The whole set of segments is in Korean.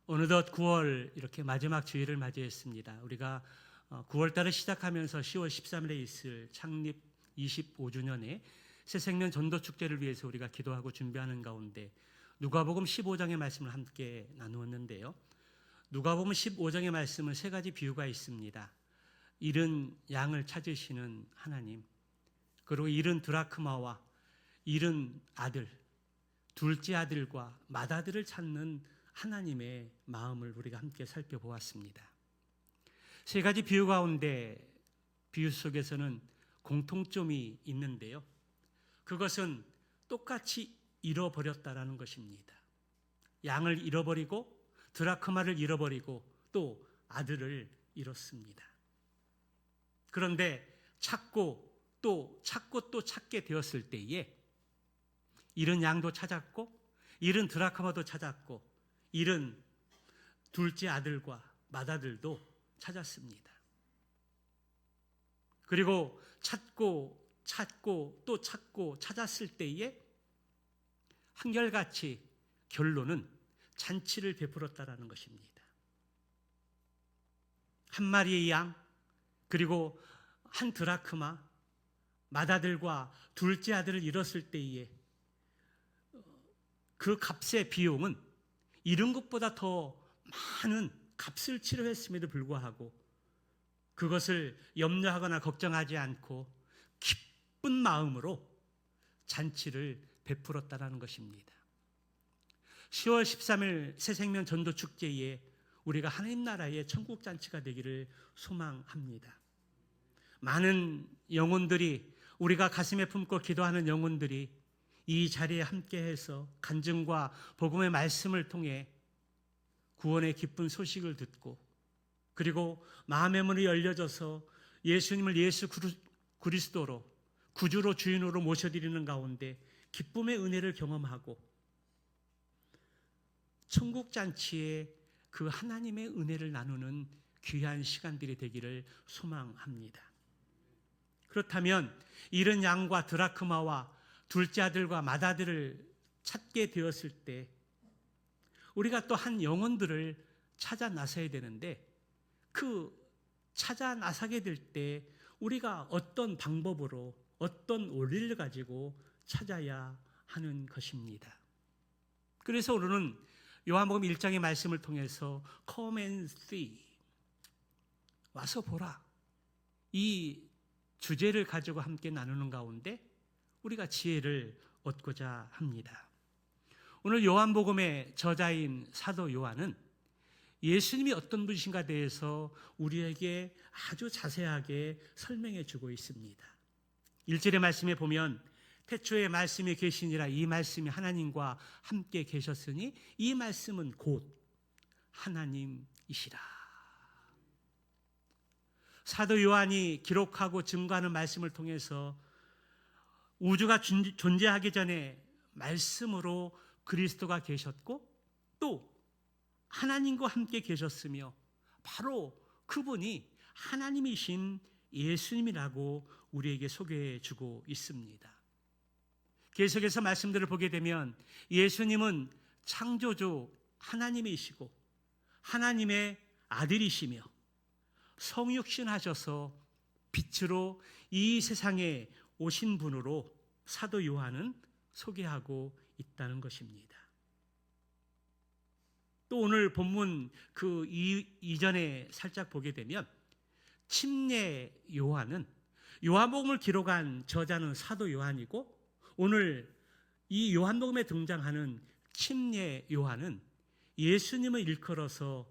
어느덧 9월 이렇게 마지막 주일을 맞이했습니다. 우리가 9월 달을 시작하면서 10월 13일에 있을 창립 25주년에 새생명 전도축제를 위해서 우리가 기도하고 준비하는 가운데 누가복음 15장의 말씀을 함께 나누었는데요. 누가복음 15장의 말씀은 세 가지 비유가 있습니다. 잃은 양을 찾으시는 하나님, 그리고 잃은 드라크마와 잃은 아들, 둘째 아들과 맏아들을 찾는 하나님의 마음을 우리가 함께 살펴보았습니다. 세 가지 비유 가운데 비유 속에서는 공통점이 있는데요. 그것은 똑같이 잃어버렸다라는 것입니다. 양을 잃어버리고 드라크마를 잃어버리고 또 아들을 잃었습니다. 그런데 찾고 또 찾게 되었을 때에 잃은 양도 찾았고 잃은 드라크마도 찾았고 잃은 둘째 아들과 맏아들도 찾았습니다. 그리고 찾고 또 찾고 찾았을 때에 한결같이 결론은 잔치를 베풀었다라는 것입니다. 한 마리의 양, 그리고 한 드라크마, 맏아들과 둘째 아들을 잃었을 때에 그 값의 비용은 잃은 것보다 더 많은 값을 치료했음에도 불구하고 그것을 염려하거나 걱정하지 않고 기쁜 마음으로 잔치를 베풀었다라는 것입니다. 10월 13일 새생명 전도축제에 우리가 하나님 나라의 천국잔치가 되기를 소망합니다. 많은 영혼들이, 우리가 가슴에 품고 기도하는 영혼들이 이 자리에 함께해서 간증과 복음의 말씀을 통해 구원의 기쁜 소식을 듣고 그리고 마음의 문이 열려져서 예수님을 예수 그리스도로 구주로 주인으로 모셔드리는 가운데 기쁨의 은혜를 경험하고 천국잔치에 그 하나님의 은혜를 나누는 귀한 시간들이 되기를 소망합니다. 그렇다면 잃은 양과 드라크마와 둘째 아들과 맏아들을 찾게 되었을 때 우리가 또 한 영혼들을 찾아 나서야 되는데 그 찾아 나서게 될 때 우리가 어떤 방법으로 어떤 원리를 가지고 찾아야 하는 것입니다. 그래서 오늘은 요한복음 1장의 말씀을 통해서 Come and see, 와서 보라, 이 주제를 가지고 함께 나누는 가운데 우리가 지혜를 얻고자 합니다. 오늘 요한복음의 저자인 사도 요한은 예수님이 어떤 분이신가 대해서 우리에게 아주 자세하게 설명해 주고 있습니다. 1절의 말씀에 보면 태초에 말씀이 계시니라, 이 말씀이 하나님과 함께 계셨으니 이 말씀은 곧 하나님이시라. 사도 요한이 기록하고 증거하는 말씀을 통해서 우주가 존재하기 전에 말씀으로 그리스도가 계셨고 또 하나님과 함께 계셨으며 바로 그분이 하나님이신 예수님이라고 우리에게 소개해 주고 있습니다. 계속해서 말씀들을 보게 되면 예수님은 창조주 하나님이시고 하나님의 아들이시며 성육신하셔서 빛으로 이 세상에 오신 분으로 사도 요한은 소개하고 있다는 것입니다. 또 오늘 본문 그 이전에 살짝 보게 되면 침례 요한은 요한복음을 기록한 저자는 사도 요한이고 오늘 이 요한복음에 등장하는 침례 요한은 예수님을 일컬어서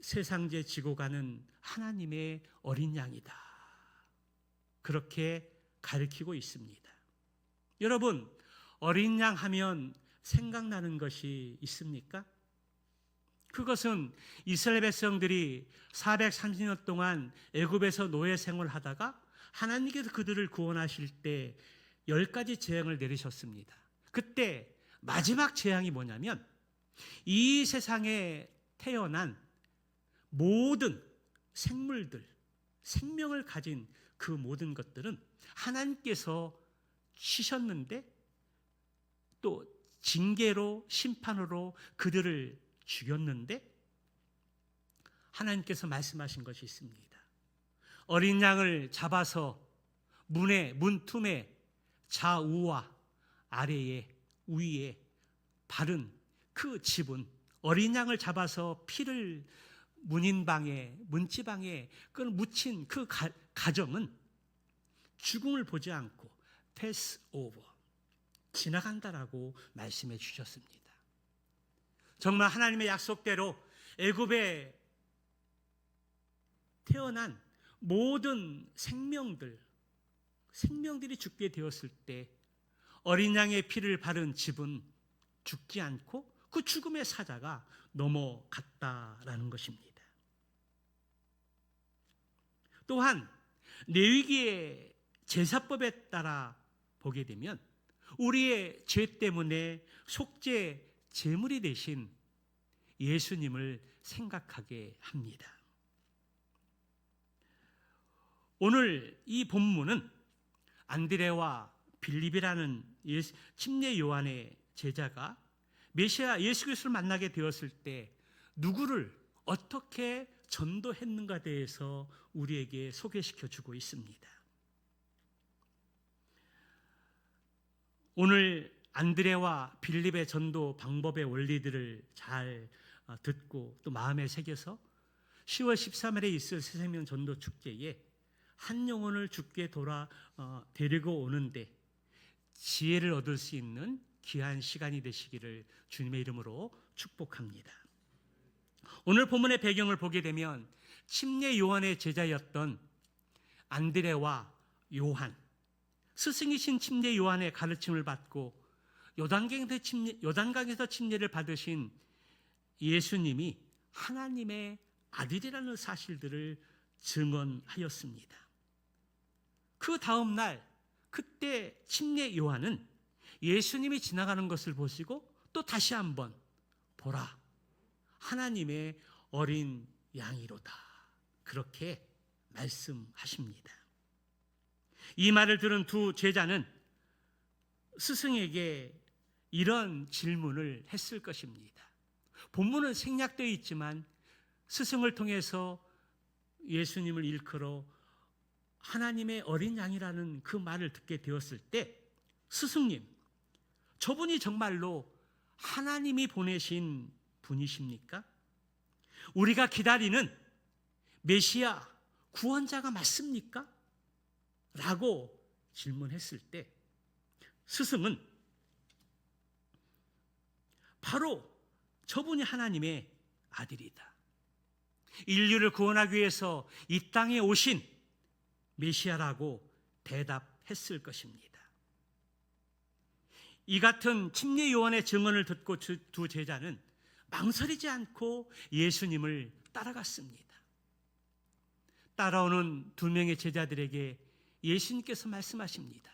세상제 지고 가는 하나님의 어린 양이다, 그렇게 가르치고 있습니다. 여러분, 어린 양 하면 생각나는 것이 있습니까? 그것은 이스라엘 백성들이 430년 동안 애굽에서 노예 생활하다가 하나님께서 그들을 구원하실 때 10가지 재앙을 내리셨습니다. 그때 마지막 재앙이 뭐냐면 이 세상에 태어난 모든 생물들, 생명을 가진 그 모든 것들은 하나님께서 치셨는데 또 징계로 심판으로 그들을 죽였는데 하나님께서 말씀하신 것이 있습니다. 어린 양을 잡아서 문틈에 좌우와 아래에 위에 바른 그 집은, 어린 양을 잡아서 피를 문지방에 그걸 묻힌 그 가정은 죽음을 보지 않고 패스 오버, 지나간다라고 말씀해 주셨습니다. 정말 하나님의 약속대로 애굽에 태어난 모든 생명들이 죽게 되었을 때 어린 양의 피를 바른 집은 죽지 않고 그 죽음의 사자가 넘어갔다라는 것입니다. 또한 레위기의 제사법에 따라 보게 되면 우리의 죄 때문에 속죄 제물이 되신 예수님을 생각하게 합니다. 오늘 이 본문은 안드레와 빌립이라는 침례 요한의 제자가 메시아 예수 그리스도를 만나게 되었을 때 누구를 어떻게 전도했는가에 대해서 우리에게 소개시켜 주고 있습니다. 오늘 안드레와 빌립의 전도 방법의 원리들을 잘 듣고 또 마음에 새겨서 10월 13일에 있을 새생명 전도 축제에 한 영혼을 주께 데리고 오는데 지혜를 얻을 수 있는 귀한 시간이 되시기를 주님의 이름으로 축복합니다. 오늘 본문의 배경을 보게 되면 침례 요한의 제자였던 안드레와 요한, 스승이신 침례 요한의 가르침을 받고 요단강에서 침례를 받으신 예수님이 하나님의 아들이라는 사실들을 증언하였습니다. 그 다음 날 그때 침례 요한은 예수님이 지나가는 것을 보시고 또 다시 한번 보라, 하나님의 어린 양이로다, 그렇게 말씀하십니다. 이 말을 들은 두 제자는 스승에게 이런 질문을 했을 것입니다. 본문은 생략되어 있지만 스승을 통해서 예수님을 일컬어 하나님의 어린 양이라는 그 말을 듣게 되었을 때, 스승님, 저분이 정말로 하나님이 보내신 분이십니까? 우리가 기다리는 메시아 구원자가 맞습니까? 라고 질문했을 때 스승은 바로 저분이 하나님의 아들이다, 인류를 구원하기 위해서 이 땅에 오신 메시아라고 대답했을 것입니다. 이 같은 침례 요한의 증언을 듣고 두 제자는 망설이지 않고 예수님을 따라갔습니다. 따라오는 두 명의 제자들에게 예수님께서 말씀하십니다.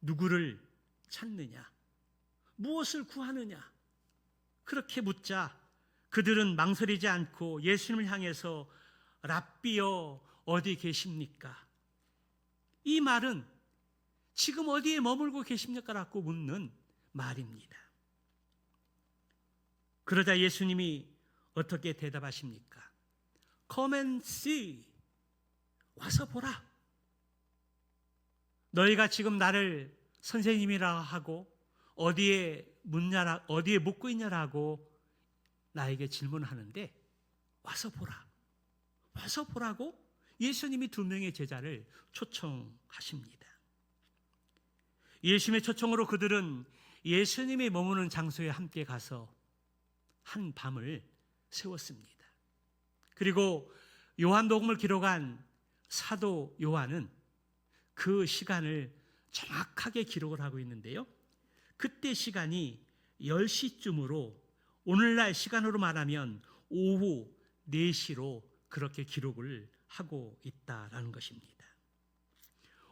누구를 찾느냐? 무엇을 구하느냐? 그렇게 묻자 그들은 망설이지 않고 예수님을 향해서 랍비여 어디 계십니까? 이 말은 지금 어디에 머물고 계십니까? 라고 묻는 말입니다. 그러자 예수님이 어떻게 대답하십니까? Come and see. 와서 보라. 너희가 지금 나를 선생님이라 하고 어디에 묻고 있냐라고 나에게 질문하는데 와서 보라. 와서 보라고 예수님이 두 명의 제자를 초청하십니다. 예수님의 초청으로 그들은 예수님이 머무는 장소에 함께 가서 한 밤을 세웠습니다. 그리고 요한복음을 기록한 사도 요한은 그 시간을 정확하게 기록을 하고 있는데요, 그때 시간이 10시쯤으로 오늘날 시간으로 말하면 오후 4시로 그렇게 기록을 하고 있다라는 것입니다.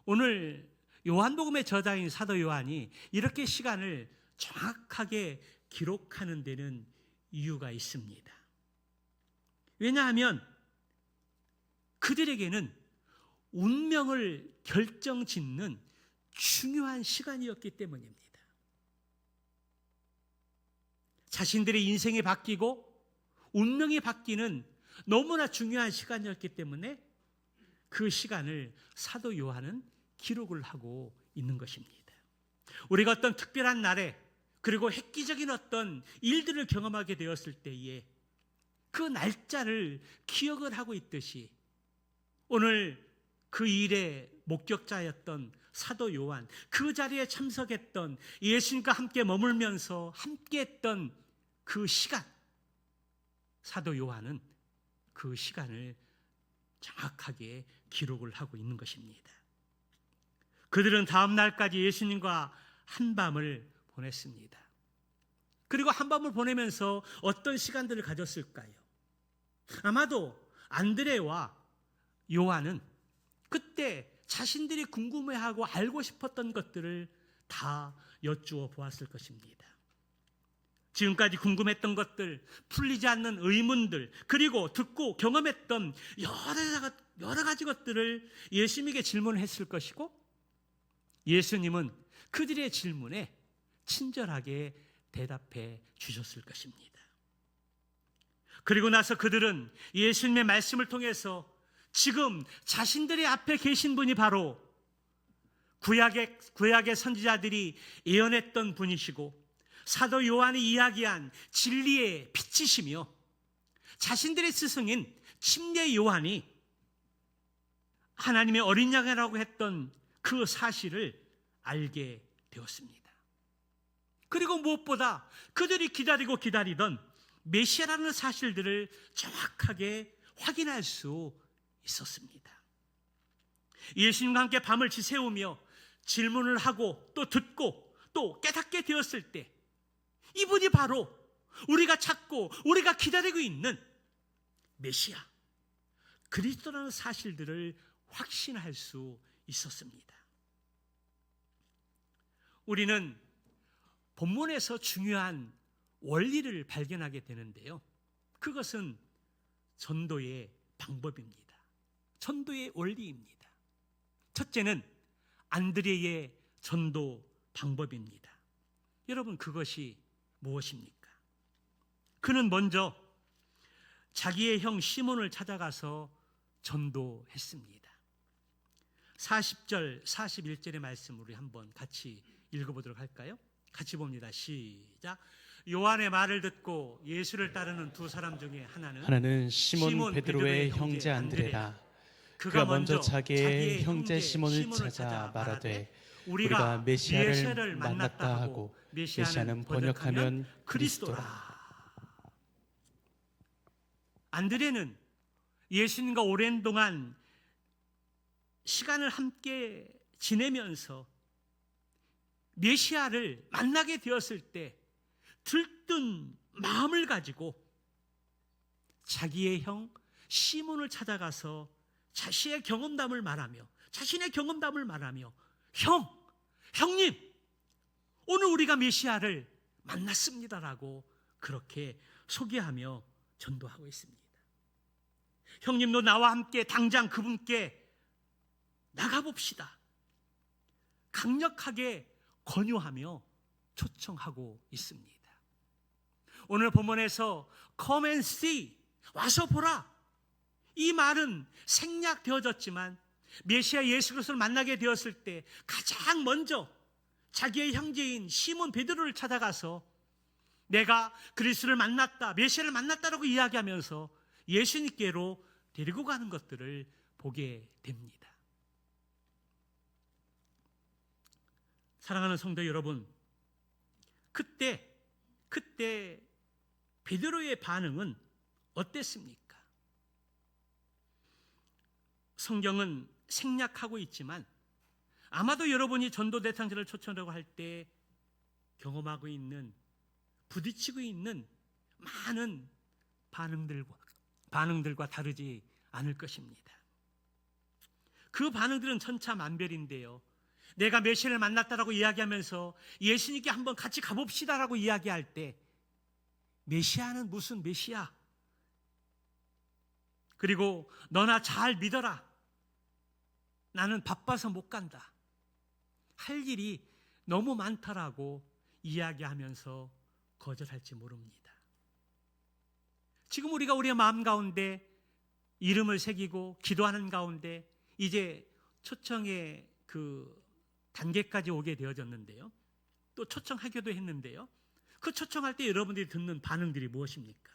오늘 요한복음의 저자인 사도 요한이 이렇게 시간을 정확하게 기록하는 데는 이유가 있습니다. 왜냐하면 그들에게는 운명을 결정짓는 중요한 시간이었기 때문입니다. 자신들의 인생이 바뀌고 운명이 바뀌는 너무나 중요한 시간이었기 때문에 그 시간을 사도 요한은 기록을 하고 있는 것입니다. 우리가 어떤 특별한 날에 그리고 획기적인 어떤 일들을 경험하게 되었을 때에 그 날짜를 기억을 하고 있듯이 오늘 그 일의 목격자였던 사도 요한, 그 자리에 참석했던 예수님과 함께 머물면서 함께했던 그 시간, 사도 요한은 그 시간을 정확하게 기록을 하고 있는 것입니다. 그들은 다음 날까지 예수님과 한밤을 보냈습니다. 그리고 한밤을 보내면서 어떤 시간들을 가졌을까요? 아마도 안드레와 요한은 그때 자신들이 궁금해하고 알고 싶었던 것들을 다 여쭈어 보았을 것입니다. 지금까지 궁금했던 것들, 풀리지 않는 의문들, 그리고 듣고 경험했던 여러 가지 것들을 예수님에게 질문을 했을 것이고, 예수님은 그들의 질문에 친절하게 대답해 주셨을 것입니다. 그리고 나서 그들은 예수님의 말씀을 통해서 지금 자신들의 앞에 계신 분이 바로 구약의 선지자들이 예언했던 분이시고 사도 요한이 이야기한 진리의 빛이시며 자신들의 스승인 침례 요한이 하나님의 어린 양이라고 했던 그 사실을 알게 되었습니다. 그리고 무엇보다 그들이 기다리던 메시아라는 사실들을 정확하게 확인할 수 있었습니다. 예수님과 함께 밤을 지새우며 질문을 하고 또 듣고 또 깨닫게 되었을 때 이분이 바로 우리가 찾고 우리가 기다리고 있는 메시아 그리스도라는 사실들을 확신할 수 있었습니다. 우리는 본문에서 중요한 원리를 발견하게 되는데요. 그것은 전도의 방법입니다. 전도의 원리입니다. 첫째는 안드레의 전도 방법입니다. 여러분, 그것이 무엇입니까? 그는 먼저 자기의 형 시몬을 찾아가서 전도했습니다. 40절, 41절의 말씀 우리 한번 같이 읽어보도록 할까요? 같이 봅니다. 시작. 요한의 말을 듣고 예수를 따르는 두 사람 중에 하나는 시몬 베드로의 형제 안드레라. 그가 먼저 자기의 형제 시몬을 찾아 말하되 우리가 메시아를 만났다 하고 메시아는 번역하면 그리스도라. 안드레는 예수님과 오랜 동안 시간을 함께 지내면서 메시아를 만나게 되었을 때 들뜬 마음을 가지고 자기의 형 시몬을 찾아가서 자신의 경험담을 말하며 형님 오늘 우리가 메시아를 만났습니다라고 그렇게 소개하며 전도하고 있습니다. 형님도 나와 함께 당장 그분께 나가봅시다. 강력하게 권유하며 초청하고 있습니다. 오늘 본문에서 Come and see, 와서 보라. 이 말은 생략되어졌지만 메시아 예수 그리스도를 만나게 되었을 때 가장 먼저 자기의 형제인 시몬 베드로를 찾아가서 내가 그리스도를 만났다, 메시아를 만났다라고 이야기하면서 예수님께로 데리고 가는 것들을 보게 됩니다. 사랑하는 성도 여러분, 그때 베드로의 반응은 어땠습니까? 성경은 생략하고 있지만 아마도 여러분이 전도 대상자를 초청하고 할 때 경험하고 있는, 부딪히고 있는 많은 반응들과 다르지 않을 것입니다. 그 반응들은 천차만별인데요. 내가 메시아를 만났다라고 이야기하면서 예수님께 한번 같이 가봅시다라고 이야기할 때 메시아는 무슨 메시아? 그리고 너나 잘 믿어라. 나는 바빠서 못 간다. 할 일이 너무 많다라고 이야기하면서 거절할지 모릅니다. 지금 우리가 우리의 마음 가운데 이름을 새기고 기도하는 가운데 이제 초청의 그 단계까지 오게 되어졌는데요. 또 초청하기도 했는데요. 그 초청할 때 여러분들이 듣는 반응들이 무엇입니까?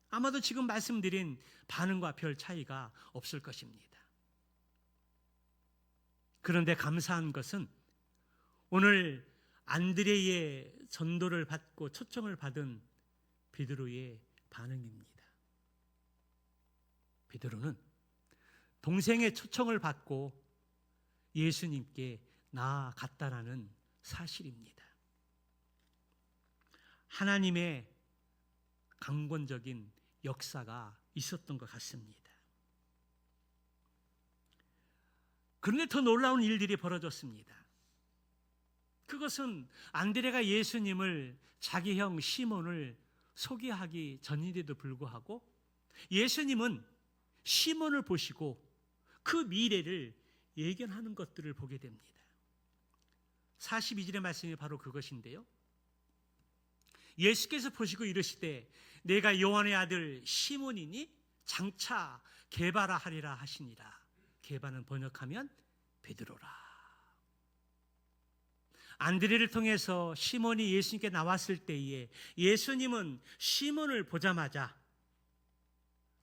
아마도 지금 말씀드린 반응과 별 차이가 없을 것입니다. 그런데 감사한 것은 오늘 안드레의 전도를 받고 초청을 받은 베드로의 반응입니다. 베드로는 동생의 초청을 받고 예수님께 나아갔다라는 사실입니다. 하나님의 강권적인 역사가 있었던 것 같습니다. 그런데 더 놀라운 일들이 벌어졌습니다. 그것은 안드레가 예수님을 자기 형 시몬을 소개하기 전인데도 불구하고 예수님은 시몬을 보시고 그 미래를 예견하는 것들을 보게 됩니다. 42절의 말씀이 바로 그것인데요. 예수께서 보시고 이르시되 내가 요한의 아들 시몬이니 장차 게바라 하리라 하시니라. 게바는 번역하면 베드로라. 안드레를 통해서 시몬이 예수님께 나왔을 때에 예수님은 시몬을 보자마자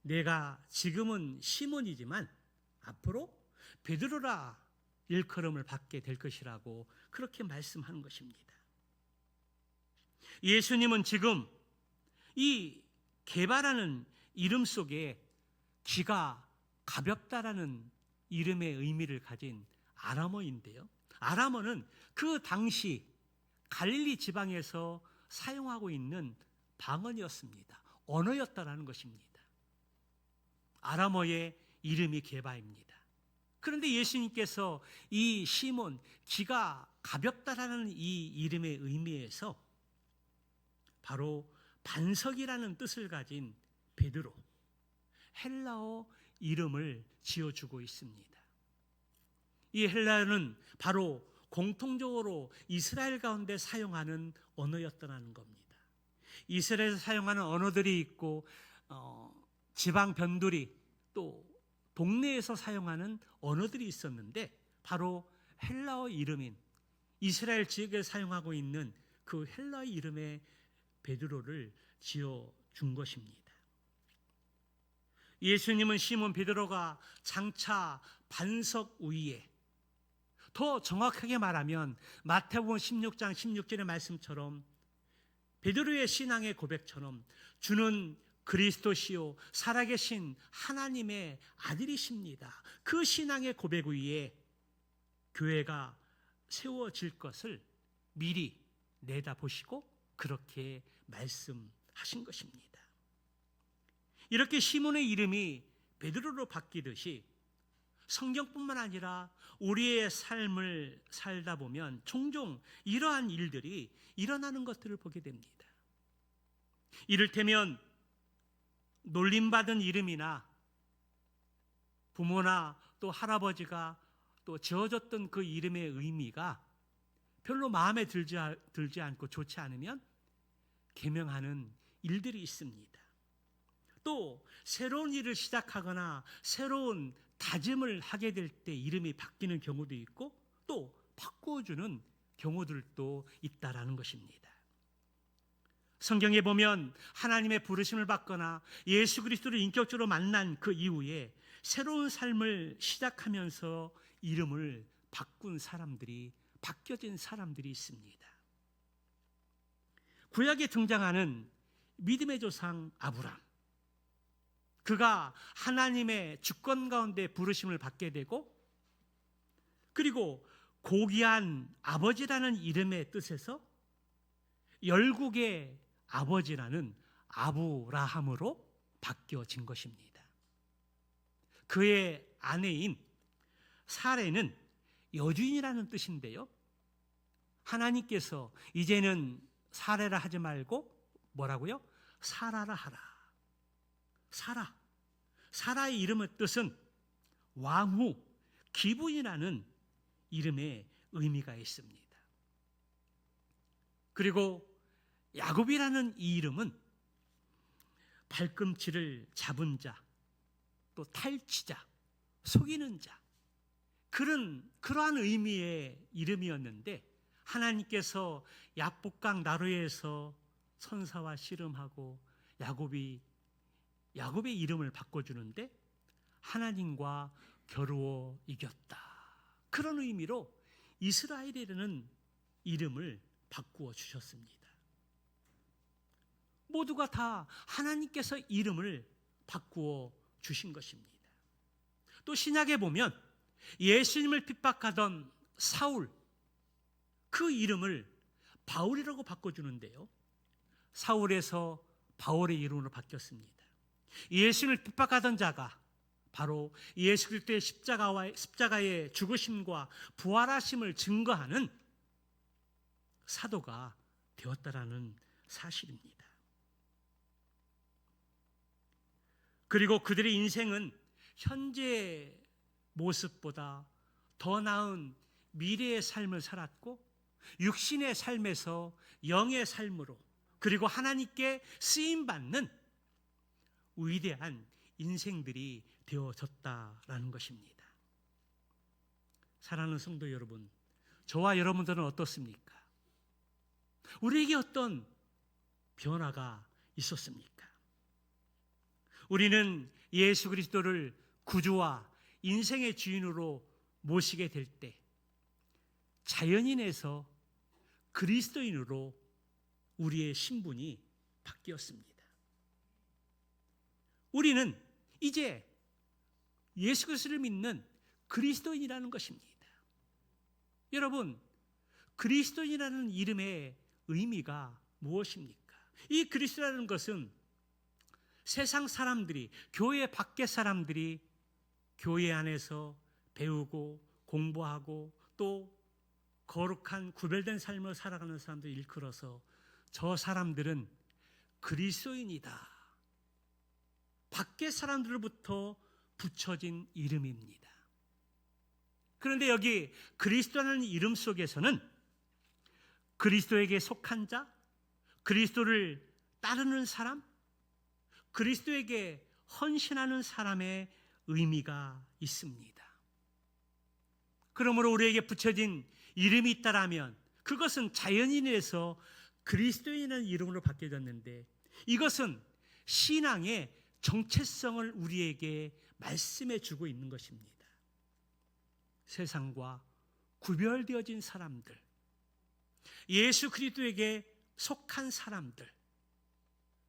내가 지금은 시몬이지만 앞으로 베드로라 일컬음을 받게 될 것이라고 그렇게 말씀하는 것입니다. 예수님은 지금 이 게바라는 이름 속에 기가 가볍다라는 이름의 의미를 가진 아람어인데요. 아람어는 그 당시 갈릴리 지방에서 사용하고 있는 방언이었습니다. 언어였다라는 것입니다. 아람어의 이름이 게바입니다. 그런데 예수님께서 이 시몬, 기가 가볍다라는 이 이름의 의미에서 바로 반석이라는 뜻을 가진 베드로, 헬라어 이름을 지어주고 있습니다. 이 헬라어는 바로 공통적으로 이스라엘 가운데 사용하는 언어였다는 겁니다. 이스라엘에서 사용하는 언어들이 있고 지방 변두리 또 동네에서 사용하는 언어들이 있었는데 바로 헬라어 이름인 이스라엘 지역에 사용하고 있는 그 헬라어 이름의 베드로를 지어준 것입니다. 예수님은 시몬 베드로가 장차 반석 위에, 더 정확하게 말하면 마태복음 16장 16절의 말씀처럼 베드로의 신앙의 고백처럼 주는 그리스도시요 살아계신 하나님의 아들이십니다. 그 신앙의 고백 위에 교회가 세워질 것을 미리 내다보시고 그렇게 말씀하신 것입니다. 이렇게 시몬의 이름이 베드로로 바뀌듯이 성경뿐만 아니라 우리의 삶을 살다 보면 종종 이러한 일들이 일어나는 것들을 보게 됩니다. 이를테면 놀림받은 이름이나 부모나 또 할아버지가 또 지어줬던 그 이름의 의미가 별로 마음에 들지 않고 좋지 않으면 개명하는 일들이 있습니다. 또 새로운 일을 시작하거나 새로운 다짐을 하게 될 때 이름이 바뀌는 경우도 있고 또 바꾸어주는 경우들도 있다라는 것입니다. 성경에 보면 하나님의 부르심을 받거나 예수 그리스도를 인격적으로 만난 그 이후에 새로운 삶을 시작하면서 이름을 바꾼 사람들이, 바뀌어진 사람들이 있습니다. 구약에 등장하는 믿음의 조상 아브람, 그가 하나님의 주권 가운데 부르심을 받게 되고 그리고 고귀한 아버지라는 이름의 뜻에서 열국의 아버지라는 아브라함으로 바뀌어진 것입니다. 그의 아내인 사레는 여주인이라는 뜻인데요. 하나님께서 이제는 사레라 하지 말고 뭐라고요? 사라라 하라. 사라의 이름의 뜻은 왕후, 기분이라는 이름의 의미가 있습니다. 그리고 야곱이라는 이 이름은 발꿈치를 잡은 자, 또 탈취자, 속이는 자, 그러한 의미의 이름이었는데, 하나님께서 야복강 나루에서 선사와 씨름하고 야곱의 이름을 바꿔주는데 하나님과 겨루어 이겼다. 그런 의미로 이스라엘이라는 이름을 바꾸어 주셨습니다. 모두가 다 하나님께서 이름을 바꾸어 주신 것입니다. 또 신약에 보면 예수님을 핍박하던 사울, 그 이름을 바울이라고 바꿔주는데요, 사울에서 바울의 이름으로 바뀌었습니다. 예수님을 핍박하던 자가 바로 예수 그리스도의 십자가의 죽으심과 부활하심을 증거하는 사도가 되었다라는 사실입니다. 그리고 그들의 인생은 현재의 모습보다 더 나은 미래의 삶을 살았고, 육신의 삶에서 영의 삶으로, 그리고 하나님께 쓰임받는 위대한 인생들이 되어졌다라는 것입니다. 사랑하는 성도 여러분, 저와 여러분들은 어떻습니까? 우리에게 어떤 변화가 있었습니까? 우리는 예수 그리스도를 구주와 인생의 주인으로 모시게 될 때 자연인에서 그리스도인으로 우리의 신분이 바뀌었습니다. 우리는 이제 예수 그리스도를 믿는 그리스도인이라는 것입니다. 여러분, 그리스도인이라는 이름의 의미가 무엇입니까? 이 그리스도라는 것은 세상 사람들이, 교회 밖의 사람들이 교회 안에서 배우고 공부하고 또 거룩한 구별된 삶을 살아가는 사람들 일컬어서 저 사람들은 그리스도인이다, 밖의 사람들로부터 붙여진 이름입니다. 그런데 여기 그리스도라는 이름 속에서는 그리스도에게 속한 자, 그리스도를 따르는 사람, 그리스도에게 헌신하는 사람의 의미가 있습니다. 그러므로 우리에게 붙여진 이름이 있다라면 그것은 자연인에서 그리스도인이라는 이름으로 바뀌어졌는데, 이것은 신앙의 정체성을 우리에게 말씀해 주고 있는 것입니다. 세상과 구별되어진 사람들, 예수 그리스도에게 속한 사람들,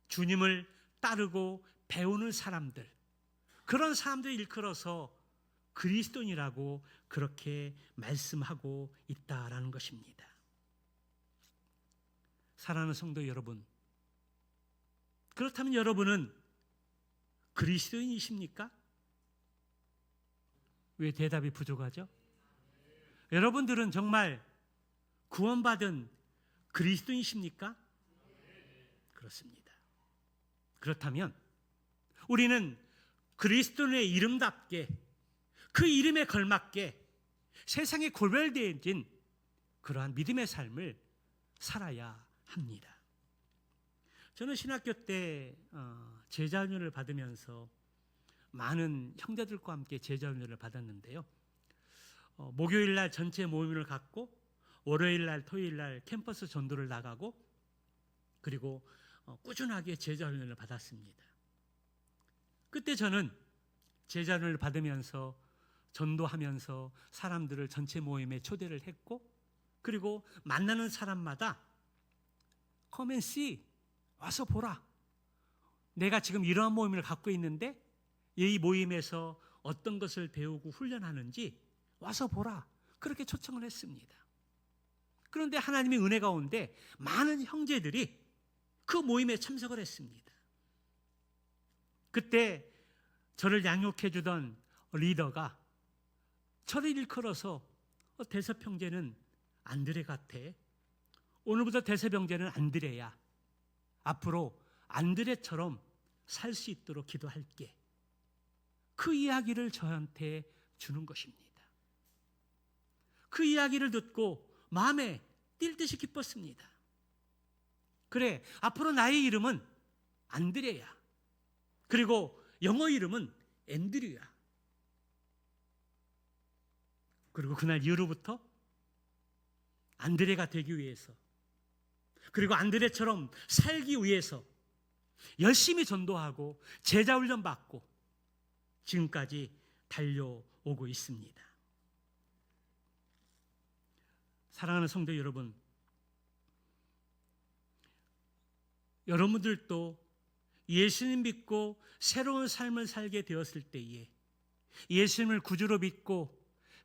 주님을 따르고 배우는 사람들, 그런 사람들을 일컬어서 그리스도인이라고 그렇게 말씀하고 있다라는 것입니다. 사랑하는 성도 여러분, 그렇다면 여러분은 그리스도인이십니까? 왜 대답이 부족하죠? 여러분들은 정말 구원받은 그리스도인이십니까? 그렇습니다. 그렇다면 우리는 그리스도인의 이름답게, 그 이름에 걸맞게 세상에 고별되어진 그러한 믿음의 삶을 살아야 합니다. 저는 신학교 때 제자훈련을 받으면서 많은 형제들과 함께 제자훈련을 받았는데요, 목요일 날 전체 모임을 갖고 월요일 날, 토요일 날 캠퍼스 전도를 나가고, 그리고 꾸준하게 제자훈련을 받았습니다. 그때 저는 제자훈련을 받으면서 전도하면서 사람들을 전체 모임에 초대를 했고, 그리고 만나는 사람마다 Come and see, 와서 보라, 내가 지금 이러한 모임을 갖고 있는데 이 모임에서 어떤 것을 배우고 훈련하는지 와서 보라, 그렇게 초청을 했습니다. 그런데 하나님의 은혜 가운데 많은 형제들이 그 모임에 참석을 했습니다. 그때 저를 양육해 주던 리더가 저를 일컬어서 대섭 형제는 안드레 같아, 오늘부터 대섭 형제는 안드레야, 앞으로 안드레처럼 살 수 있도록 기도할게, 그 이야기를 저한테 주는 것입니다. 그 이야기를 듣고 마음에 뛸 듯이 기뻤습니다. 그래, 앞으로 나의 이름은 안드레야. 그리고 영어 이름은 앤드류야. 그리고 그날 이후로부터 안드레가 되기 위해서, 그리고 안드레처럼 살기 위해서 열심히 전도하고 제자 훈련 받고 지금까지 달려오고 있습니다. 사랑하는 성도 여러분, 여러분들도 예수님 믿고 새로운 삶을 살게 되었을 때에, 예수님을 구주로 믿고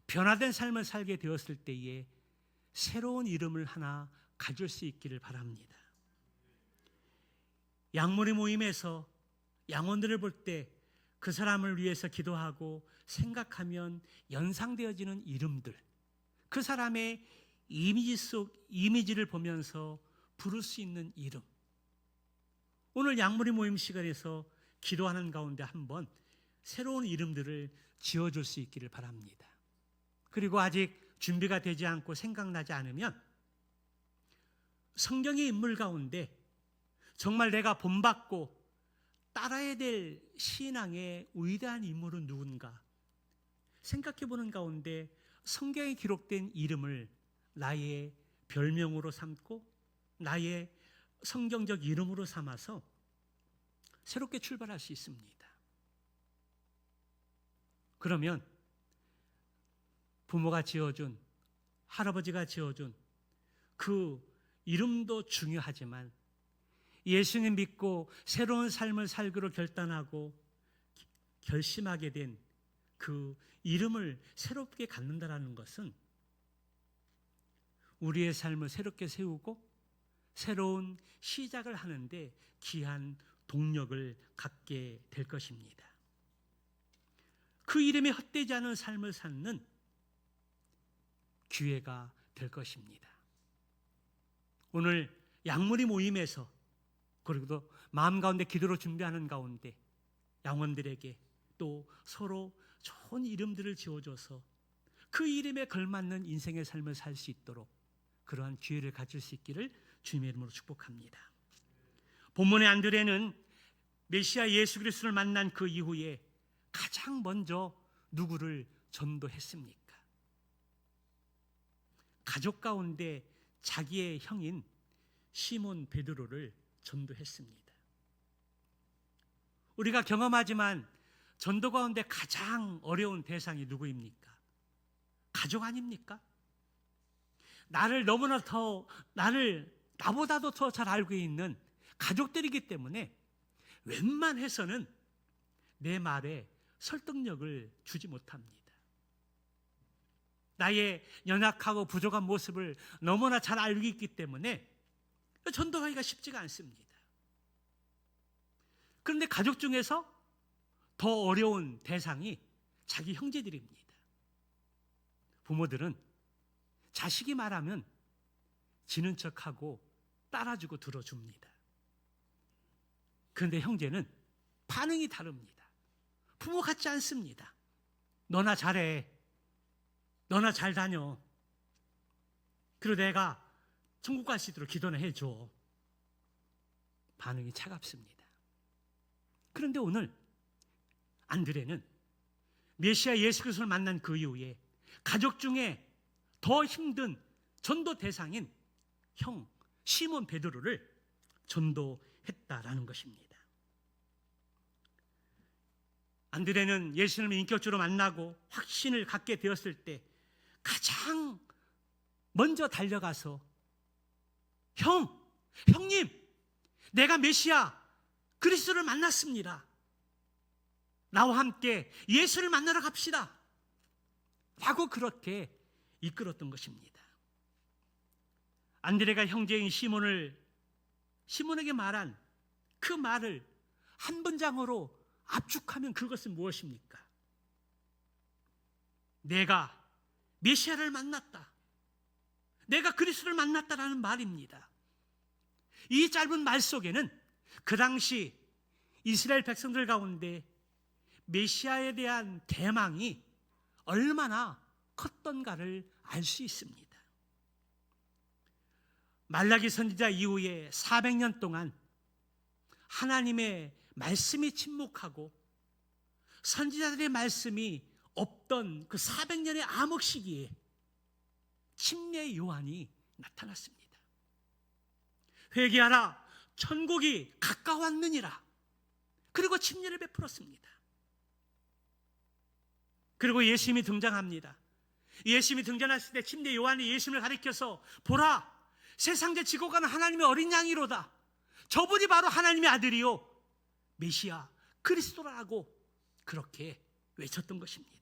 변화된 삶을 살게 되었을 때에 새로운 이름을 하나 가질 수 있기를 바랍니다. 양모리 모임에서 양원들을 볼 때 그 사람을 위해서 기도하고 생각하면 연상되어지는 이름들, 그 사람의 이미지를 보면서 부를 수 있는 이름, 오늘 양모리 모임 시간에서 기도하는 가운데 한번 새로운 이름들을 지어줄 수 있기를 바랍니다. 그리고 아직 준비가 되지 않고 생각나지 않으면 성경의 인물 가운데 정말 내가 본받고 따라야 될 신앙의 위대한 인물은 누군가 생각해보는 가운데 성경에 기록된 이름을 나의 별명으로 삼고 나의 성경적 이름으로 삼아서 새롭게 출발할 수 있습니다. 그러면 부모가 지어준, 할아버지가 지어준 그 이름도 중요하지만 예수님 믿고 새로운 삶을 살기로 결단하고 결심하게 된 그 이름을 새롭게 갖는다는 것은 우리의 삶을 새롭게 세우고 새로운 시작을 하는데 귀한 동력을 갖게 될 것입니다. 그 이름에 헛되지 않은 삶을 사는 기회가 될 것입니다. 오늘 양모리 모임에서, 그리고 또 마음 가운데 기도로 준비하는 가운데 양원들에게 또 서로 좋은 이름들을 지어줘서 그 이름에 걸맞는 인생의 삶을 살 수 있도록 그러한 기회를 가질 수 있기를 주님의 이름으로 축복합니다. 본문의 안드레는 메시아 예수 그리스도를 만난 그 이후에 가장 먼저 누구를 전도했습니까? 가족 가운데 자기의 형인 시몬 베드로를 전도했습니다. 우리가 경험하지만 전도 가운데 가장 어려운 대상이 누구입니까? 가족 아닙니까? 나보다도 더 잘 알고 있는 가족들이기 때문에 웬만해서는 내 말에 설득력을 주지 못합니다. 나의 연약하고 부족한 모습을 너무나 잘 알고 있기 때문에 전도하기가 쉽지가 않습니다. 그런데 가족 중에서 더 어려운 대상이 자기 형제들입니다. 부모들은 자식이 말하면 지는 척하고 따라주고 들어줍니다. 그런데 형제는 반응이 다릅니다. 부모 같지 않습니다. 너나 잘해. 너나 잘 다녀. 그리고 내가 천국 갈 수 있도록 기도는 해줘. 반응이 차갑습니다. 그런데 오늘 안드레는 메시아 예수 그리스도를 만난 그 이후에 가족 중에 더 힘든 전도 대상인 형 시몬 베드로를 전도했다라는 것입니다. 안드레는 예수님을 인격적으로 만나고 확신을 갖게 되었을 때 가장 먼저 달려가서 형님, 내가 메시아 그리스도를 만났습니다. 나와 함께 예수를 만나러 갑시다. 라고 그렇게 이끌었던 것입니다. 안드레가 형제인 시몬에게 말한 그 말을 한 문장으로 압축하면 그것은 무엇입니까? 내가 메시아를 만났다. 내가 그리스도를 만났다라는 말입니다. 이 짧은 말 속에는 그 당시 이스라엘 백성들 가운데 메시아에 대한 대망이 얼마나 컸던가를 알 수 있습니다. 말라기 선지자 이후에 400년 동안 하나님의 말씀이 침묵하고 선지자들의 말씀이 없던 그 400년의 암흑 시기에 침례 요한이 나타났습니다. 회개하라, 천국이 가까웠느니라. 그리고 침례를 베풀었습니다. 그리고 예수님이 등장합니다. 예수님이 등장했을 때 침례 요한이 예수님을 가리켜서 보라, 세상에 지고 가는 하나님의 어린 양이로다. 저분이 바로 하나님의 아들이요 메시아 그리스도라고 그렇게 외쳤던 것입니다.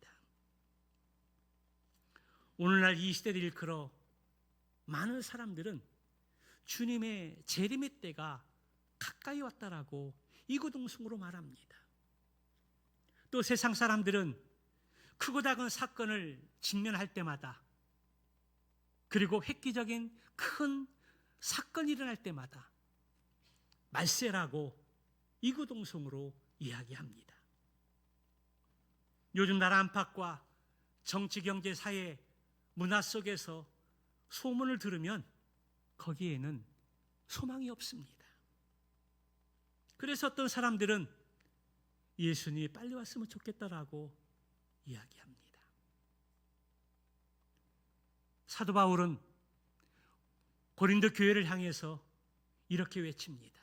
오늘날 이 시대를 일컬어 많은 사람들은 주님의 재림의 때가 가까이 왔다라고 이구동성으로 말합니다. 또 세상 사람들은 크고 작은 사건을 직면할 때마다, 그리고 획기적인 큰 사건이 일어날 때마다 말세라고 이구동성으로 이야기합니다. 요즘 나라 안팎과 정치, 경제, 사회, 문화 속에서 소문을 들으면 거기에는 소망이 없습니다. 그래서 어떤 사람들은 예수님이 빨리 왔으면 좋겠다라고 이야기합니다. 사도 바울은 고린도 교회를 향해서 이렇게 외칩니다.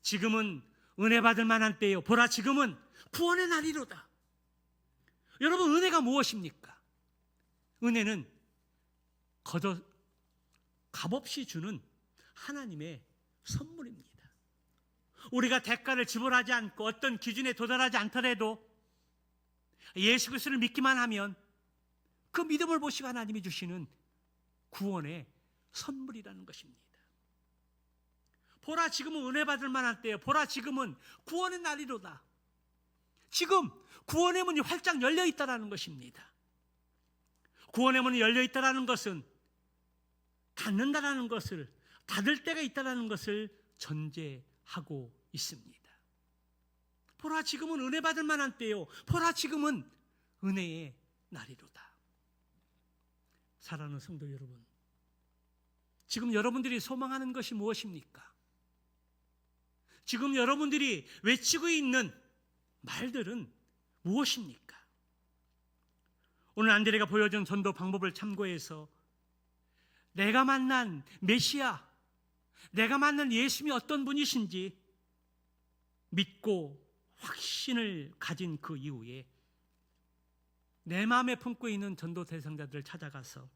지금은 은혜 받을 만한 때요, 보라 지금은 구원의 날이로다. 여러분, 은혜가 무엇입니까? 은혜는 값없이 주는 하나님의 선물입니다. 우리가 대가를 지불하지 않고 어떤 기준에 도달하지 않더라도 예수 그리스도를 믿기만 하면 그 믿음을 보시고 하나님이 주시는 구원의 선물이라는 것입니다. 보라 지금은 은혜 받을 만한 때요, 보라 지금은 구원의 날이로다. 지금 구원의 문이 활짝 열려 있다는 것입니다. 구원의 문이 열려 있다는 것은 닫는다라는 것을, 닫을 때가 있다는 것을 전제하고 있습니다. 보라 지금은 은혜 받을 만한 때요, 보라 지금은 은혜의 날이로다. 사랑하는 성도 여러분, 지금 여러분들이 소망하는 것이 무엇입니까? 지금 여러분들이 외치고 있는 말들은 무엇입니까? 오늘 안드레가 보여준 전도 방법을 참고해서 내가 만난 메시아, 내가 만난 예수님이 어떤 분이신지 믿고 확신을 가진 그 이후에 내 마음에 품고 있는 전도 대상자들을 찾아가서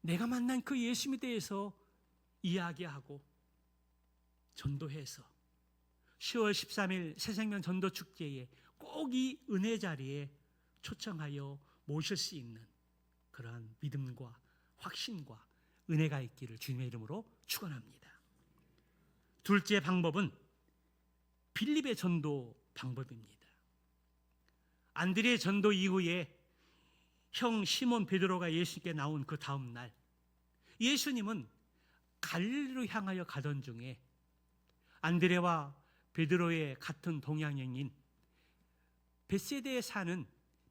내가 만난 그 예수님에 대해서 이야기하고 전도해서 10월 13일 새생명 전도 축제에 꼭 이 은혜 자리에 초청하여 모실 수 있는 그러한 믿음과 확신과 은혜가 있기를 주님의 이름으로 축원합니다. 둘째 방법은 빌립의 전도 방법입니다. 안드레의 전도 이후에 형 시몬 베드로가 예수님께 나온 그 다음 날, 예수님은 갈릴리로 향하여 가던 중에 안드레와 베드로의 같은 동양인인 벳세다에 사는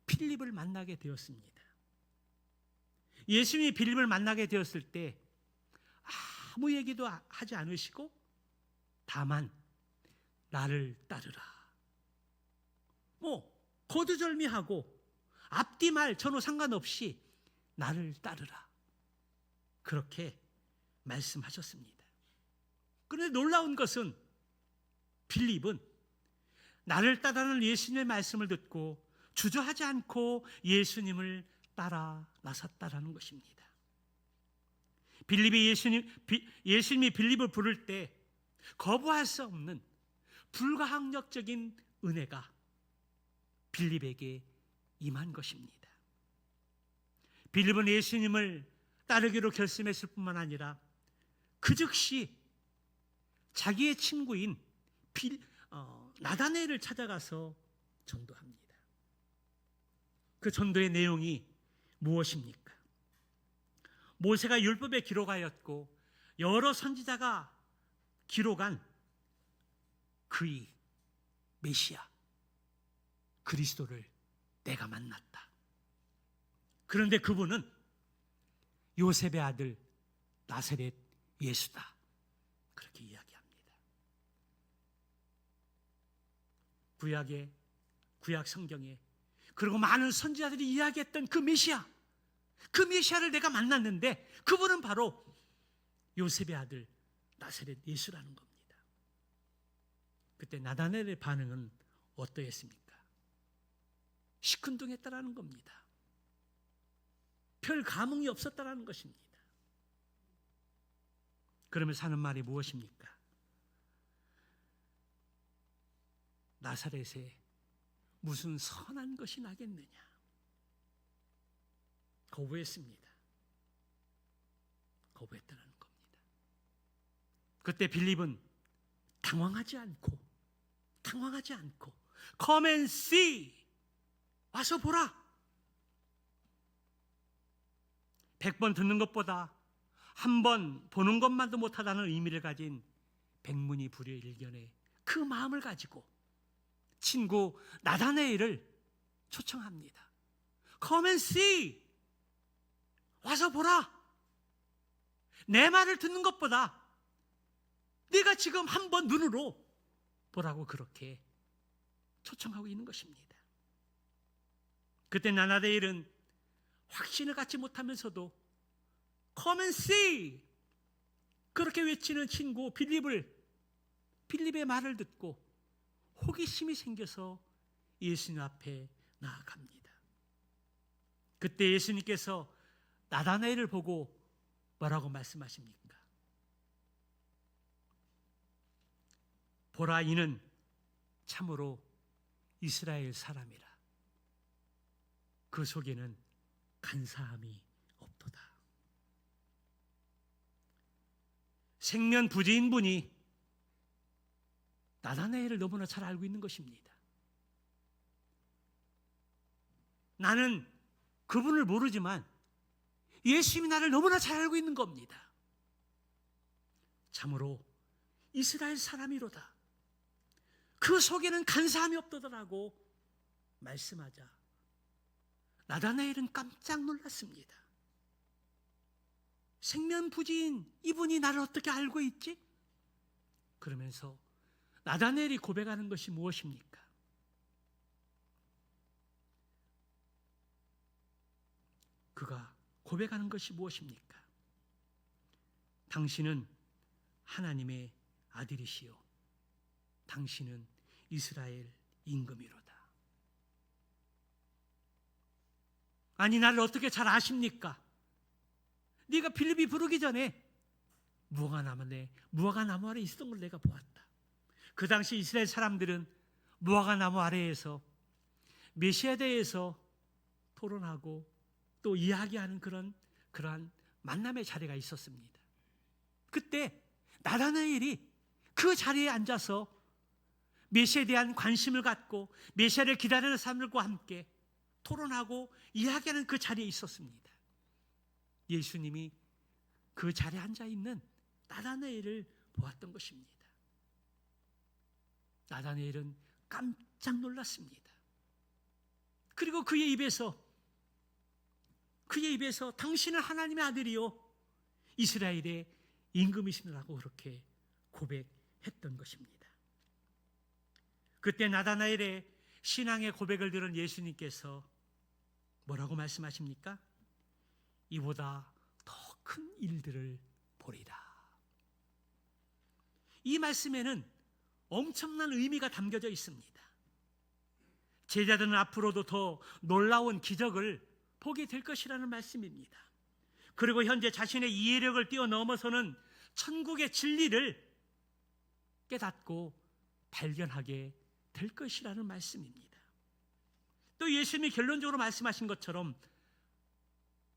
빌립을 만나게 되었습니다. 예수님이 빌립을 만나게 되었을 때 아무 얘기도 하지 않으시고 다만 나를 따르라, 거두절미하고 앞뒤 말 전후 상관없이 나를 따르라, 그렇게 말씀하셨습니다. 그런데 놀라운 것은 빌립은 나를 따르는 예수님의 말씀을 듣고 주저하지 않고 예수님을 따라 나섰다라는 것입니다. 예수님이 빌립을 부를 때 거부할 수 없는 불가항력적인 은혜가 빌립에게 임한 것입니다. 빌립은 예수님을 따르기로 결심했을 뿐만 아니라 그 즉시 자기의 친구인 나다나엘을 찾아가서 전도합니다. 그 전도의 내용이 무엇입니까? 모세가 율법에 기록하였고 여러 선지자가 기록한 그의 메시아 그리스도를 내가 만났다. 그런데 그분은 요셉의 아들 나사렛 예수다. 그렇게 이야기합니다. 구약 성경에 그리고 많은 선지자들이 이야기했던 그 메시아를 내가 만났는데 그분은 바로 요셉의 아들 나사렛 예수라는 겁니다. 그때 나다나엘의 반응은 어떠했습니까? 시큰둥했다라는 겁니다. 별 감흥이 없었다라는 것입니다. 그러면서 하는 말이 무엇입니까? 나사렛에 무슨 선한 것이 나겠느냐? 거부했습니다. 거부했다는 겁니다. 그때 빌립은 당황하지 않고 Come and see, 와서 보라. 100번 듣는 것보다 한 번 보는 것만도 못하다는 의미를 가진 백문이 불여일견의 그 마음을 가지고 친구 나다나엘을 초청합니다. Come and see, 와서 보라. 내 말을 듣는 것보다 네가 지금 한 번 눈으로 보라고 그렇게 초청하고 있는 것입니다. 그때 나다나엘은 확신을 갖지 못하면서도 Come and see, 그렇게 외치는 친구 빌립의 말을 듣고 호기심이 생겨서 예수님 앞에 나아갑니다. 그때 예수님께서 나다나엘을 보고 뭐라고 말씀하십니까? 보라, 이는 참으로 이스라엘 사람이라. 그 속에는 간사함이 없도다. 생면 부지인 분이 나다나엘을 너무나 잘 알고 있는 것입니다. 나는 그분을 모르지만 예수님이 나를 너무나 잘 알고 있는 겁니다. 참으로 이스라엘 사람이로다. 그 속에는 간사함이 없더라고 말씀하자 나다나엘은 깜짝 놀랐습니다. 생면부지인 이분이 나를 어떻게 알고 있지? 그러면서 나다나엘이 고백하는 것이 무엇입니까? 그가 고백하는 것이 무엇입니까? 당신은 하나님의 아들이시요 당신은 이스라엘 임금이로다. 아니, 나를 어떻게 잘 아십니까? 네가 빌립이 부르기 전에 무화과 나무 아래 있었던 걸 내가 보았다. 그 당시 이스라엘 사람들은 무화과 나무 아래에서 메시아에 대해서 토론하고 또 이야기하는 그러한 만남의 자리가 있었습니다. 그때 나다나엘이 그 자리에 앉아서 메시아에 대한 관심을 갖고 메시아를 기다리는 사람들과 함께 토론하고 이야기하는 그 자리에 있었습니다. 예수님이 그 자리에 앉아있는 나다나엘을 보았던 것입니다. 나다나엘은 깜짝 놀랐습니다. 그리고 그의 입에서 당신은 하나님의 아들이요 이스라엘의 임금이시라고 그렇게 고백했던 것입니다. 그때 나다나엘의 신앙의 고백을 들은 예수님께서 뭐라고 말씀하십니까? 이보다 더 큰 일들을 보리라. 이 말씀에는 엄청난 의미가 담겨져 있습니다. 제자들은 앞으로도 더 놀라운 기적을 보게 될 것이라는 말씀입니다. 그리고 현재 자신의 이해력을 뛰어넘어서는 천국의 진리를 깨닫고 발견하게 될 것이라는 말씀입니다. 또 예수님이 결론적으로 말씀하신 것처럼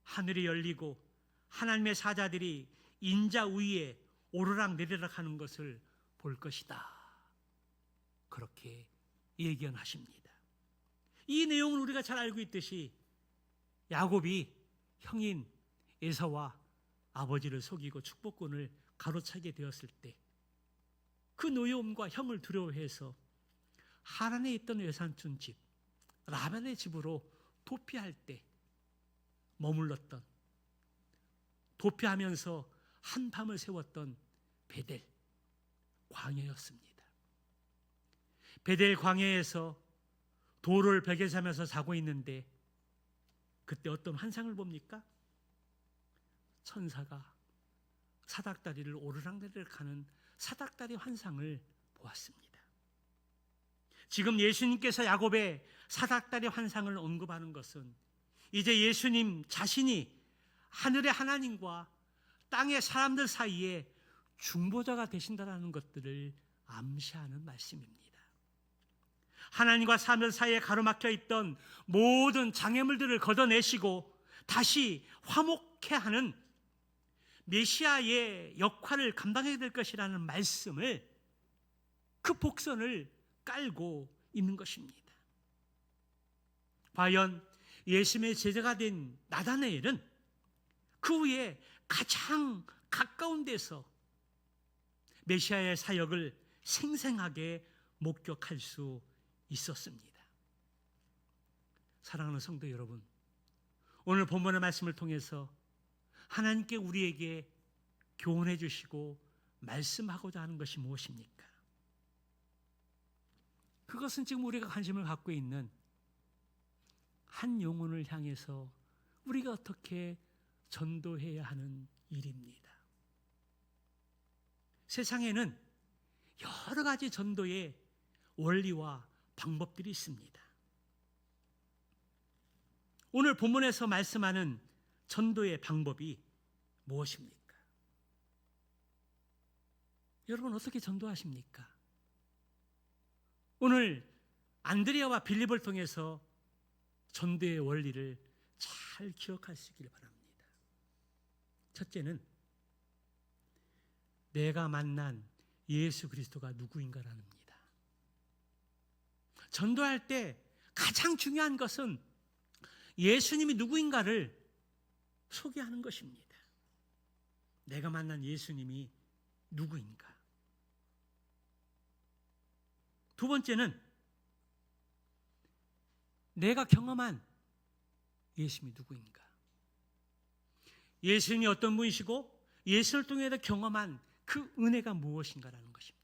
하늘이 열리고 하나님의 사자들이 인자 위에 오르락 내리락 하는 것을 볼 것이다. 그렇게 예견하십니다. 이 내용을 우리가 잘 알고 있듯이 야곱이 형인 에사와 아버지를 속이고 축복권을 가로차게 되었을 때 그 노여움과 형을 두려워해서 하란에 있던 외삼촌 집 라반의 집으로 도피할 때 머물렀던 도피하면서 한밤을 세웠던 베델 광야였습니다. 베델 광야에서 돌을 벽에 사면서 자고 있는데 그때 어떤 환상을 봅니까? 천사가 사닥다리를 오르락내리락 하는 사닥다리 환상을 보았습니다. 지금 예수님께서 야곱의 사닥다리 환상을 언급하는 것은 이제 예수님 자신이 하늘의 하나님과 땅의 사람들 사이에 중보자가 되신다는 것들을 암시하는 말씀입니다. 하나님과 사람들 사이에 가로막혀 있던 모든 장애물들을 걷어내시고 다시 화목케 하는 메시아의 역할을 감당해야 될 것이라는 말씀을, 그 복선을 깔고 있는 것입니다. 과연 예수님의 제자가 된 나다나엘은 그 후에 가장 가까운 데서 메시아의 사역을 생생하게 목격할 수 있었습니다. 사랑하는 성도 여러분, 오늘 본문의 말씀을 통해서 하나님께 우리에게 교훈해 주시고 말씀하고자 하는 것이 무엇입니까? 그것은 지금 우리가 관심을 갖고 있는 한 영혼을 향해서 우리가 어떻게 전도해야 하는 일입니다. 세상에는 여러 가지 전도의 원리와 방법들이 있습니다. 오늘 본문에서 말씀하는 전도의 방법이 무엇입니까? 여러분 어떻게 전도하십니까? 오늘 안드레아와 빌립을 통해서 전도의 원리를 잘 기억할 수 있기를 바랍니다. 첫째는 내가 만난 예수 그리스도가 누구인가라는 겁니다. 전도할 때 가장 중요한 것은 예수님이 누구인가를 소개하는 것입니다. 내가 만난 예수님이 누구인가? 두 번째는 내가 경험한 예수님이 누구인가? 예수님이 어떤 분이시고 예수를 통해 경험한 그 은혜가 무엇인가라는 것입니다.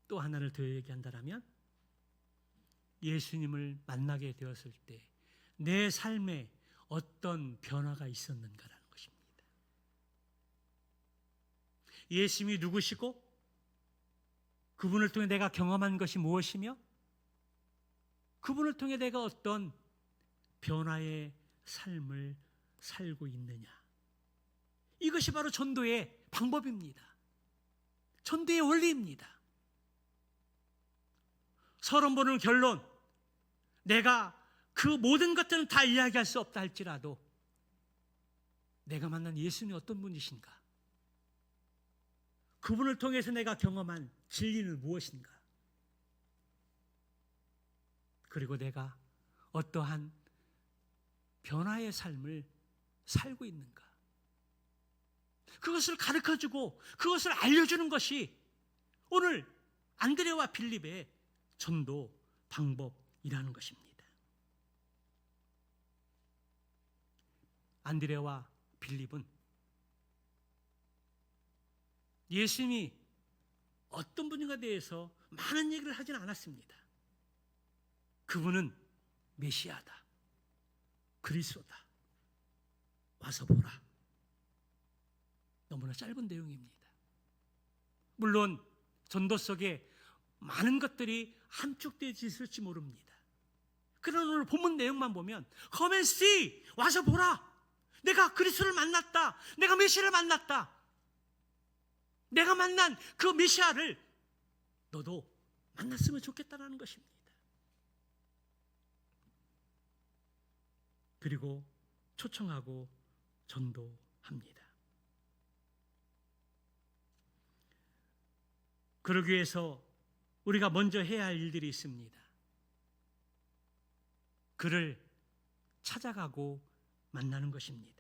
또 하나를 더 얘기한다면 예수님을 만나게 되었을 때 내 삶에 어떤 변화가 있었는가라는 것입니다. 예수님이 누구시고 그분을 통해 내가 경험한 것이 무엇이며 그분을 통해 내가 어떤 변화의 삶을 살고 있느냐, 이것이 바로 전도의 방법입니다. 전도의 원리입니다. 서론 보는 결론, 내가 그 모든 것들은 다 이야기할 수 없다 할지라도 내가 만난 예수님이 어떤 분이신가, 그분을 통해서 내가 경험한 진리는 무엇인가, 그리고 내가 어떠한 변화의 삶을 살고 있는가, 그것을 가르쳐주고 그것을 알려주는 것이 오늘 안드레와 빌립의 전도 방법이라는 것입니다. 안드레와 빌립은 예수님이 어떤 분인가에 대해서 많은 얘기를 하지는 않았습니다. 그분은 메시아다, 그리스도다, 와서 보라. 너무나 짧은 내용입니다. 물론 전도 속에 많은 것들이 함축되어 있을지 모릅니다. 그러나 오늘 본문 내용만 보면 Come and see, 와서 보라. 내가 그리스도를 만났다. 내가 메시아를 만났다. 내가 만난 그 메시아를 너도 만났으면 좋겠다는 것입니다. 그리고 초청하고 전도합니다. 그러기 위해서 우리가 먼저 해야 할 일들이 있습니다. 그를 찾아가고 만나는 것입니다.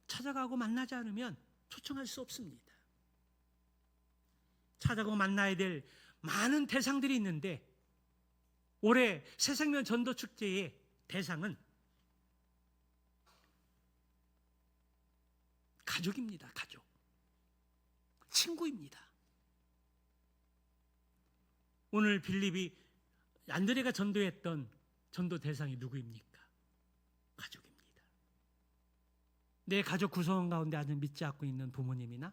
찾아가고 만나지 않으면 초청할 수 없습니다. 찾아가고 만나야 될 많은 대상들이 있는데 올해 새생명 전도축제의 대상은 가족입니다. 가족. 친구입니다. 오늘 빌립이 안드레가 전도했던 전도 대상이 누구입니까? 가족입니다. 내 가족 구성원 가운데 아직 믿지 않고 있는 부모님이나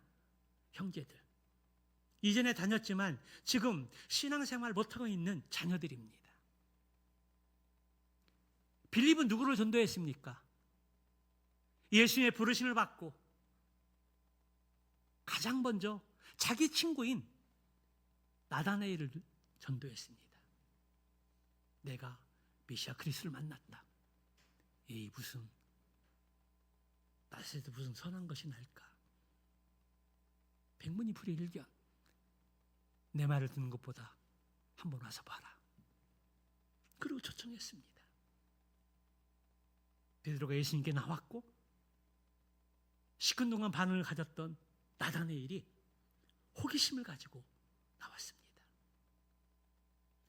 형제들, 이전에 다녔지만 지금 신앙생활 못하고 있는 자녀들입니다. 빌립은 누구를 전도했습니까? 예수님의 부르심을 받고 가장 먼저 자기 친구인 나다나엘을 전도했습니다. 내가 메시아 그리스도를 만났다. 이 무슨 나에도 무슨 선한 것이 날까? 백문이 불여일견. 내 말을 듣는 것보다 한번 와서 봐라. 그리고 초청했습니다. 베드로가 예수님께 나왔고 시큰 동안 반응을 가졌던 나다나엘이 호기심을 가지고 나왔습니다.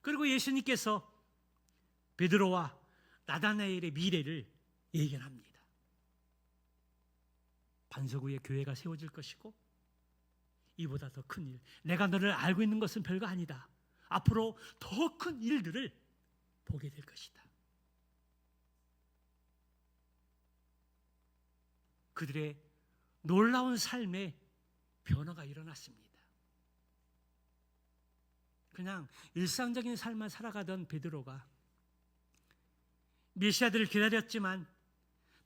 그리고 예수님께서 베드로와 나다나엘의 미래를 예견합니다. 반석 위에 교회가 세워질 것이고 이보다 더 큰 일, 내가 너를 알고 있는 것은 별거 아니다. 앞으로 더 큰 일들을 보게 될 것이다. 그들의 놀라운 삶의 변화가 일어났습니다. 그냥 일상적인 삶만 살아가던 베드로가 메시아들을 기다렸지만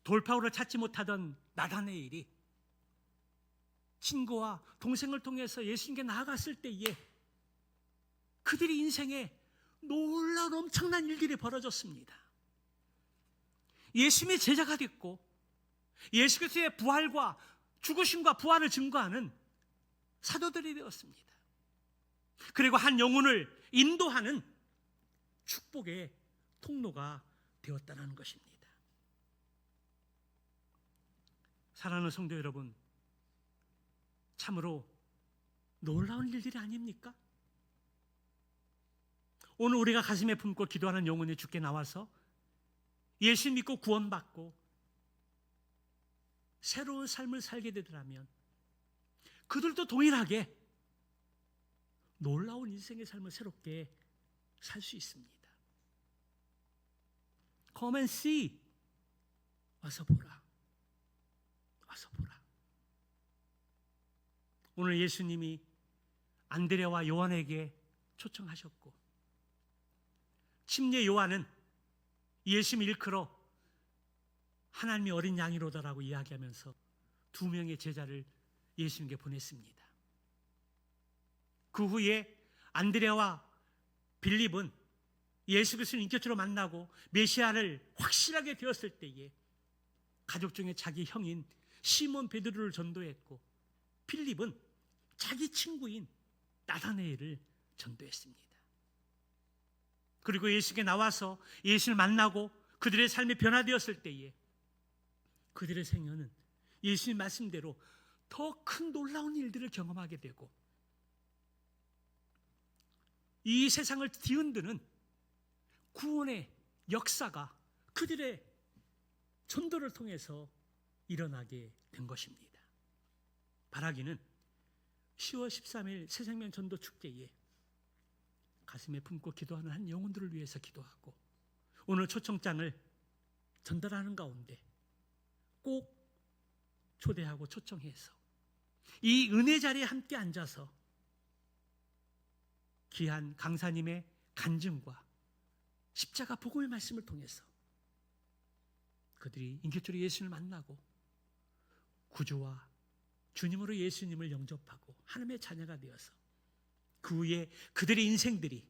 돌파구를 찾지 못하던 나다나엘이 친구와 동생을 통해서 예수님께 나아갔을 때에 그들의 인생에 놀라운 엄청난 일들이 벌어졌습니다. 예수님의 제자가 됐고 예수 그리스도의 부활과 죽으심과 부활을 증거하는 사도들이 되었습니다. 그리고 한 영혼을 인도하는 축복의 통로가 되었다는 것입니다. 사랑하는 성도 여러분, 참으로 놀라운 일들이 아닙니까? 오늘 우리가 가슴에 품고 기도하는 영혼이 주께 나와서 예수 믿고 구원받고 새로운 삶을 살게 되더라면 그들도 동일하게 놀라운 인생의 삶을 새롭게 살 수 있습니다. Come and see. 와서 보라. 와서 보라. 오늘 예수님이 안드레와 요한에게 초청하셨고 침례 요한은 예수님 일컬어 하나님의 어린 양이로다라고 이야기하면서 2명의 제자를 예수님께 보냈습니다. 그 후에 안드레와 빌립은 예수 그리스도를 인격적으로 만나고 메시아를 확실하게 되었을 때에 가족 중에 자기 형인 시몬 베드로를 전도했고 빌립은 자기 친구인 나다나엘을 전도했습니다. 그리고 예수께 나와서 예수를 만나고 그들의 삶이 변화되었을 때에 그들의 생애는 예수님 말씀대로 더 큰 놀라운 일들을 경험하게 되고 이 세상을 뒤흔드는 구원의 역사가 그들의 전도를 통해서 일어나게 된 것입니다. 바라기는 10월 13일 새생명 전도 축제에 가슴에 품고 기도하는 한 영혼들을 위해서 기도하고 오늘 초청장을 전달하는 가운데 꼭 초대하고 초청해서 이 은혜 자리에 함께 앉아서 귀한 강사님의 간증과 십자가 복음의 말씀을 통해서 그들이 인격적으로 예수님을 만나고 구주와 주님으로 예수님을 영접하고 하나님의 자녀가 되어서 그 후에 그들의 인생들이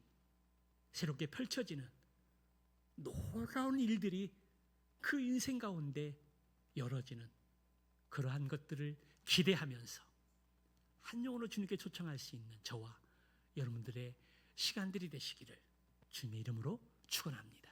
새롭게 펼쳐지는 놀라운 일들이 그 인생 가운데 열어지는 그러한 것들을 기대하면서 한 영혼으로 주님께 초청할 수 있는 저와 여러분들의 시간들이 되시기를 주님의 이름으로 축원합니다.